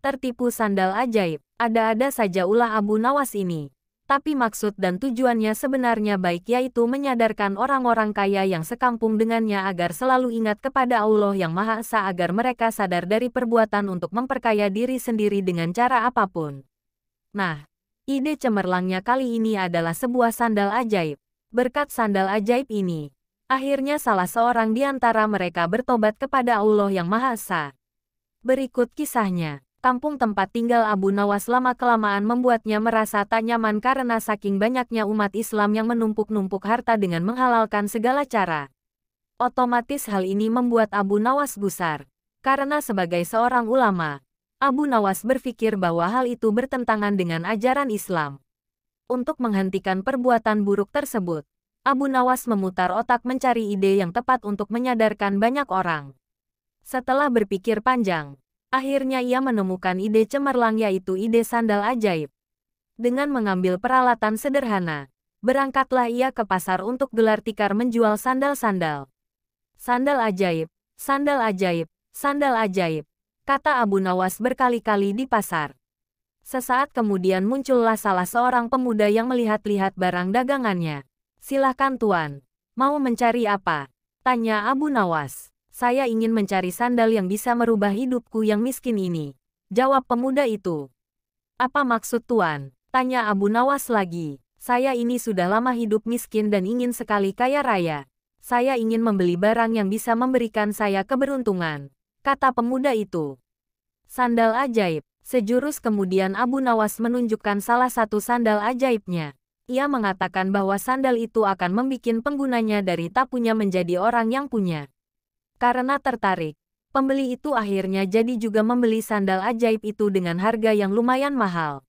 Tertipu sandal ajaib. Ada-ada saja ulah Abu Nawas ini. Tapi maksud dan tujuannya sebenarnya baik, yaitu menyadarkan orang-orang kaya yang sekampung dengannya agar selalu ingat kepada Allah yang Maha Esa agar mereka sadar dari perbuatan untuk memperkaya diri sendiri dengan cara apapun. Nah, ide cemerlangnya kali ini adalah sebuah sandal ajaib. Berkat sandal ajaib ini, akhirnya salah seorang di antara mereka bertobat kepada Allah yang Maha Esa. Berikut kisahnya. Kampung tempat tinggal Abu Nawas lama-kelamaan membuatnya merasa tak nyaman karena saking banyaknya umat Islam yang menumpuk-numpuk harta dengan menghalalkan segala cara. Otomatis hal ini membuat Abu Nawas gusar. Karena sebagai seorang ulama, Abu Nawas berpikir bahwa hal itu bertentangan dengan ajaran Islam. Untuk menghentikan perbuatan buruk tersebut, Abu Nawas memutar otak mencari ide yang tepat untuk menyadarkan banyak orang. Setelah berpikir panjang, akhirnya ia menemukan ide cemerlang, yaitu ide sandal ajaib. Dengan mengambil peralatan sederhana, berangkatlah ia ke pasar untuk gelar tikar menjual sandal-sandal. Sandal ajaib, sandal ajaib, sandal ajaib, kata Abu Nawas berkali-kali di pasar. Sesaat kemudian muncullah salah seorang pemuda yang melihat-lihat barang dagangannya. Silahkan tuan, mau mencari apa? Tanya Abu Nawas. Saya ingin mencari sandal yang bisa merubah hidupku yang miskin ini, jawab pemuda itu. Apa maksud tuan? Tanya Abu Nawas lagi. Saya ini sudah lama hidup miskin dan ingin sekali kaya raya. Saya ingin membeli barang yang bisa memberikan saya keberuntungan, kata pemuda itu. Sandal ajaib. Sejurus kemudian Abu Nawas menunjukkan salah satu sandal ajaibnya. Ia mengatakan bahwa sandal itu akan membikin penggunanya dari tak punya menjadi orang yang punya. Karena tertarik, pembeli itu akhirnya jadi juga membeli sandal ajaib itu dengan harga yang lumayan mahal.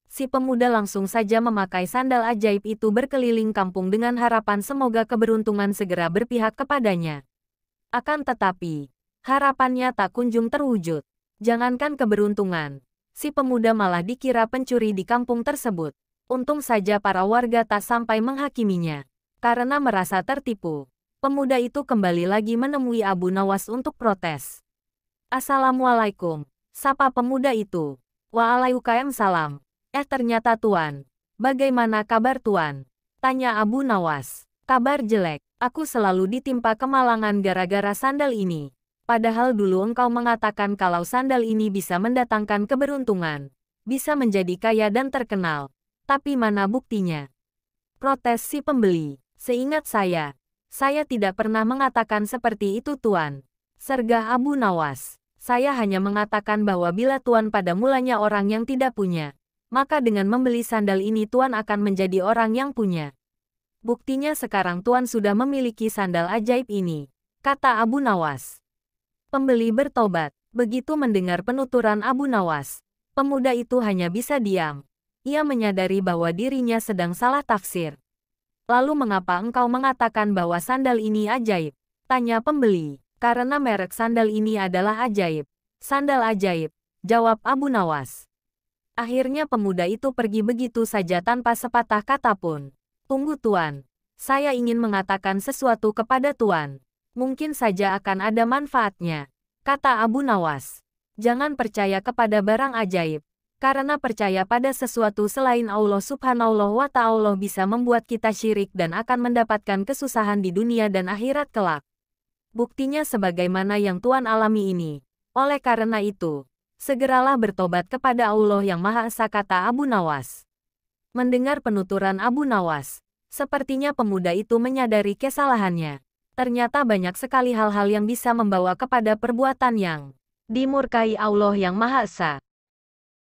Si pemuda langsung saja memakai sandal ajaib itu berkeliling kampung dengan harapan semoga keberuntungan segera berpihak kepadanya. Akan tetapi, harapannya tak kunjung terwujud. Jangankan keberuntungan, si pemuda malah dikira pencuri di kampung tersebut. Untung saja para warga tak sampai menghakiminya. Karena merasa tertipu, pemuda itu kembali lagi menemui Abu Nawas untuk protes. Assalamualaikum, sapa pemuda itu. Waalaikumsalam. Ternyata tuan. Bagaimana kabar tuan? Tanya Abu Nawas. Kabar jelek, aku selalu ditimpa kemalangan gara-gara sandal ini. Padahal dulu engkau mengatakan kalau sandal ini bisa mendatangkan keberuntungan, bisa menjadi kaya dan terkenal. Tapi mana buktinya? Protes si pembeli. Seingat saya tidak pernah mengatakan seperti itu tuan. Sergah Abu Nawas. Saya hanya mengatakan bahwa bila tuan pada mulanya orang yang tidak punya, maka dengan membeli sandal ini tuan akan menjadi orang yang punya. Buktinya sekarang tuan sudah memiliki sandal ajaib ini, kata Abu Nawas. Pembeli bertobat. Begitu mendengar penuturan Abu Nawas, pemuda itu hanya bisa diam. Ia menyadari bahwa dirinya sedang salah tafsir. Lalu mengapa engkau mengatakan bahwa sandal ini ajaib? Tanya pembeli. Karena merek sandal ini adalah ajaib. Sandal ajaib, jawab Abu Nawas. Akhirnya pemuda itu pergi begitu saja tanpa sepatah kata pun. Tunggu tuan, saya ingin mengatakan sesuatu kepada tuan. Mungkin saja akan ada manfaatnya, kata Abu Nawas. Jangan percaya kepada barang ajaib, karena percaya pada sesuatu selain Allah Subhanahu wa Ta'ala bisa membuat kita syirik dan akan mendapatkan kesusahan di dunia dan akhirat kelak. Buktinya sebagaimana yang tuan alami ini. Oleh karena itu, segeralah bertobat kepada Allah yang Maha Esa, kata Abu Nawas. Mendengar penuturan Abu Nawas, sepertinya pemuda itu menyadari kesalahannya. Ternyata banyak sekali hal-hal yang bisa membawa kepada perbuatan yang dimurkai Allah yang Maha Esa.